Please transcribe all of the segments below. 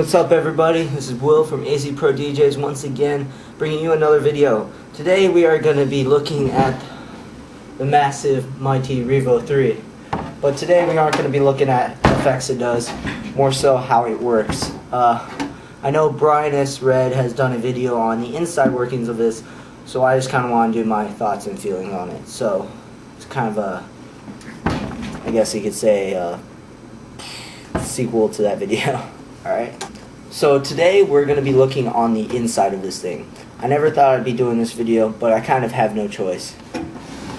What's up, everybody? This is Will from AZ Pro DJs once again, bringing you another video. Today we are going to be looking at the massive, mighty Revo 3. But today we aren't going to be looking at the effects it does, more so how it works. I know Brian S. Red has done a video on the inside workings of this, so I just kind of want to do my thoughts and feelings on it. So it's kind of a, I guess you could say, sequel to that video. Alright, so today we're going to be looking on the inside of this thing. I never thought I'd be doing this video, but I kind of have no choice.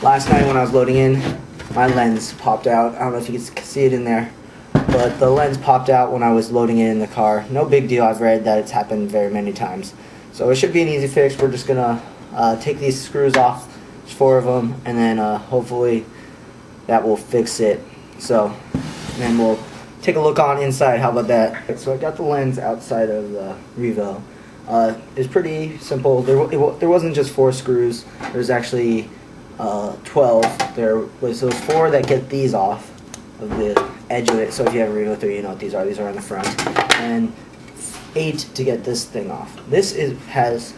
Last night when I was loading in, my lens popped out. I don't know if you can see it in there, but the lens popped out when I was loading it in the car. No big deal, I've read that it's happened very many times. So it should be an easy fix. We're just going to take these screws off, there's 4 of them, and then hopefully that will fix it. So, and then we'll take a look on inside. How about that? So I got the lens outside of the Revo. It's pretty simple. There wasn't just 4 screws. There's actually 12. There was those 4 that get these off of the edge of it. So if you have a Revo 3, you know what these are. These are on the front. And 8 to get this thing off. This has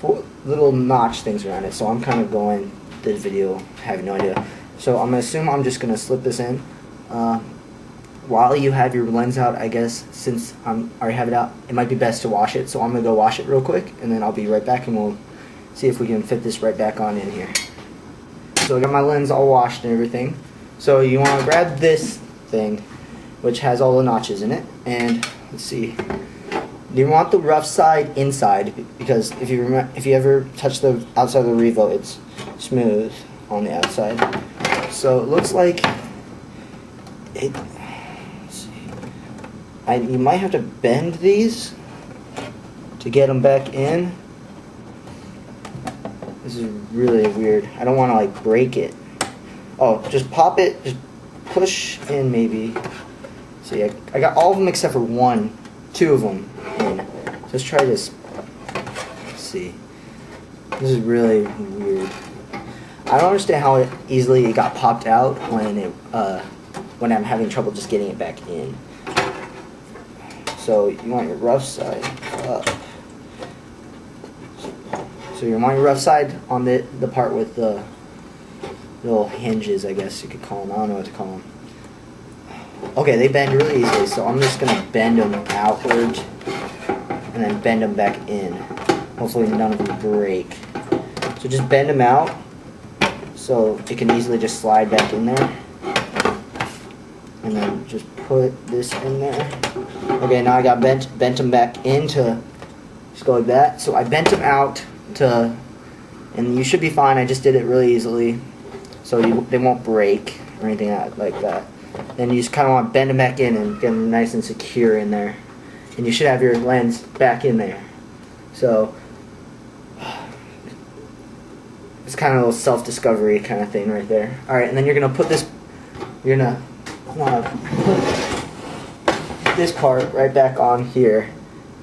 4 little notch things around it. So I'm kind of going this video having no idea. So I'm going to assume I'm just going to slip this in. While you have your lens out, I guess, since I already have it out, it might be best to wash it. So I'm going to go wash it real quick, and then I'll be right back, and we'll see if we can fit this right back on in here. So I got my lens all washed and everything. So you want to grab this thing, which has all the notches in it, and let's see. You want the rough side inside, because if you ever touch the outside of the Revo, it's smooth on the outside. So it looks like it. You might have to bend these to get them back in. This is really weird. I don't want to like break it. Oh, just pop it, just push in maybe. See, I got all of them except for 2 of them in. Let's try this. Let's see. This is really weird. I don't understand how easily it got popped out when I'm having trouble just getting it back in. So you want your rough side up. So you want your rough side on the part with the little hinges, I guess you could call them. I don't know what to call them. Okay, they bend really easily, so I'm just going to bend them outward and then bend them back in. Hopefully none of them break. So just bend them out so it can easily just slide back in there. And then just put this in there. Okay, now I got bent them back into, just go like that. So I bent them out to, and you should be fine. I just did it really easily, so they won't break or anything like that. Then you just kind of want to bend them back in and get them nice and secure in there. And you should have your lens back in there. So it's kind of a little self-discovery kind of thing right there. All right, and then you're gonna put this. You're gonna want to put this part right back on here,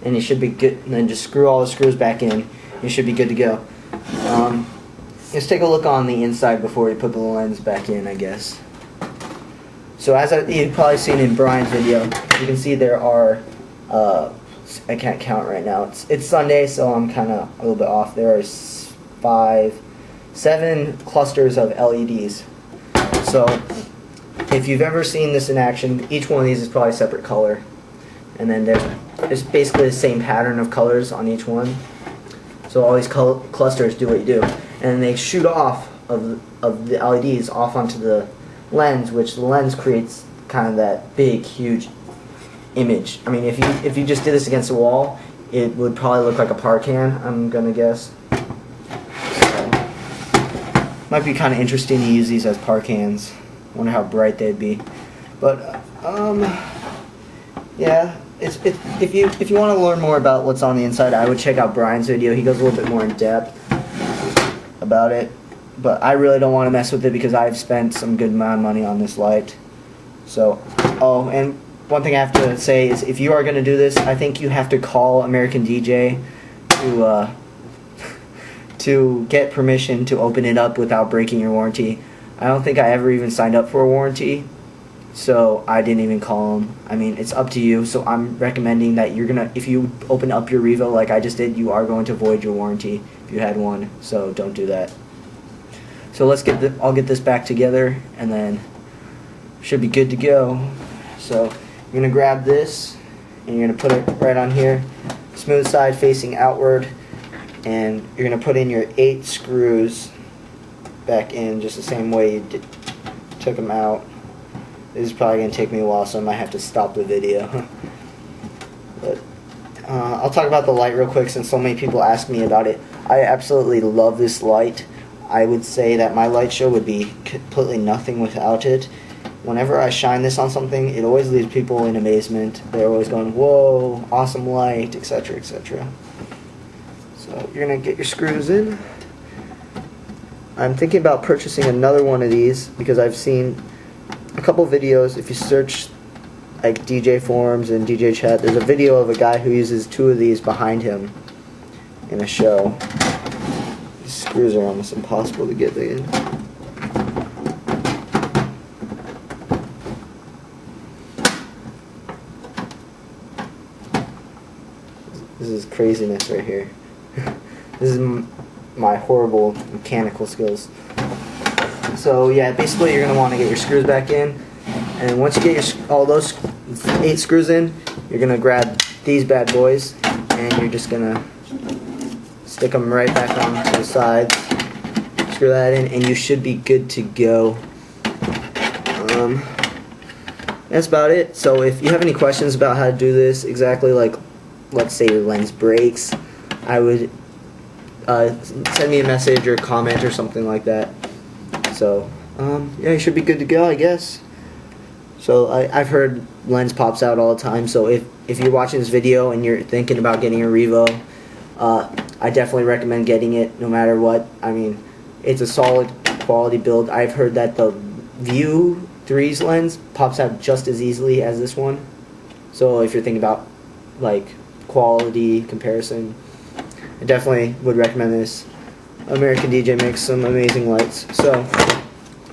and you should be good. And then just screw all the screws back in. You should be good to go. Let's take a look on the inside before we put the lens back in, I guess. So as you've probably seen in Brian's video, you can see there are, I can't count right now. It's Sunday, so I'm kind of a little bit off. There are 7 clusters of LEDs. So if you've ever seen this in action, each one of these is probably a separate color. And then there's basically the same pattern of colors on each one. So all these clusters do what you do. And they shoot off of the LEDs off onto the lens, which the lens creates kind of that big, huge image. I mean, if you just did this against a wall, it would probably look like a par can, I'm going to guess. So, might be kind of interesting to use these as par cans. Wonder how bright they'd be, but yeah. If you want to learn more about what's on the inside, I would check out Brian's video. He goes a little bit more in depth about it, but I really don't want to mess with it because I've spent some good amount of money on this light. So, oh, and one thing I have to say is if you are going to do this, I think you have to call American DJ to get permission to open it up without breaking your warranty. I don't think I ever even signed up for a warranty, so I didn't even call him. I mean, it's up to you. So I'm recommending that if you open up your Revo like I just did, you are going to void your warranty if you had one. So don't do that. So I'll get this back together, and then should be good to go. So you're gonna grab this, and you're gonna put it right on here, smooth side facing outward, and you're gonna put in your 8 screws back in just the same way you took them out. This is probably going to take me a while, so I might have to stop the video. But I'll talk about the light real quick since so many people ask me about it. I absolutely love this light. I would say that my light show would be completely nothing without it. Whenever I shine this on something, it always leaves people in amazement. They're always going, whoa, awesome light, etc., etc. So you're going to get your screws in. I'm thinking about purchasing another one of these because I've seen a couple videos. If you search like DJ forums and DJ chat, there's a video of a guy who uses 2 of these behind him in a show. These screws are almost impossible to get in. This is craziness right here. This is my horrible mechanical skills. So yeah, basically you're going to want to get your screws back in, and once you get all those 8 screws in, you're going to grab these bad boys, and you're just going to stick them right back onto the sides, screw that in, and you should be good to go. That's about it. So if you have any questions about how to do this exactly, like let's say your lens breaks, I would send me a message or comment or something like that. So yeah, you should be good to go, I guess. So I've heard lens pops out all the time, so if you're watching this video and you're thinking about getting a Revo, I definitely recommend getting it no matter what. I mean, it's a solid quality build. I've heard that the View 3's lens pops out just as easily as this one. So if you're thinking about like quality comparison, I definitely would recommend this. American DJ makes some amazing lights. So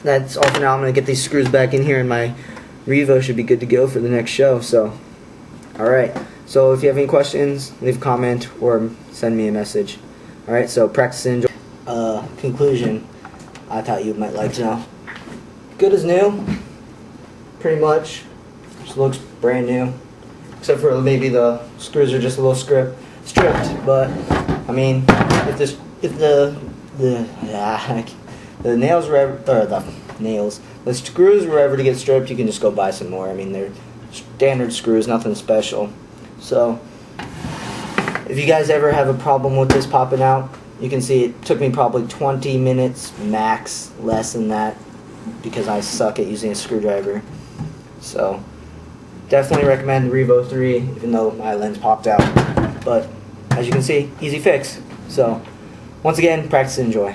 that's all for now. I'm going to get these screws back in here, and my Revo should be good to go for the next show. So alright, so if you have any questions, leave a comment or send me a message. Alright, so practice and enjoy. Conclusion, I thought you might like to know. Good as new, pretty much. Just looks brand new, except for maybe the screws are just a little stripped. But I mean, if the nails were ever, or the screws were ever to get stripped, you can just go buy some more. I mean, they're standard screws, nothing special. So if you guys ever have a problem with this popping out, you can see it took me probably 20 minutes max, less than that, because I suck at using a screwdriver. So definitely recommend the Revo 3, even though my lens popped out. But as you can see, easy fix. So once again, practice and enjoy.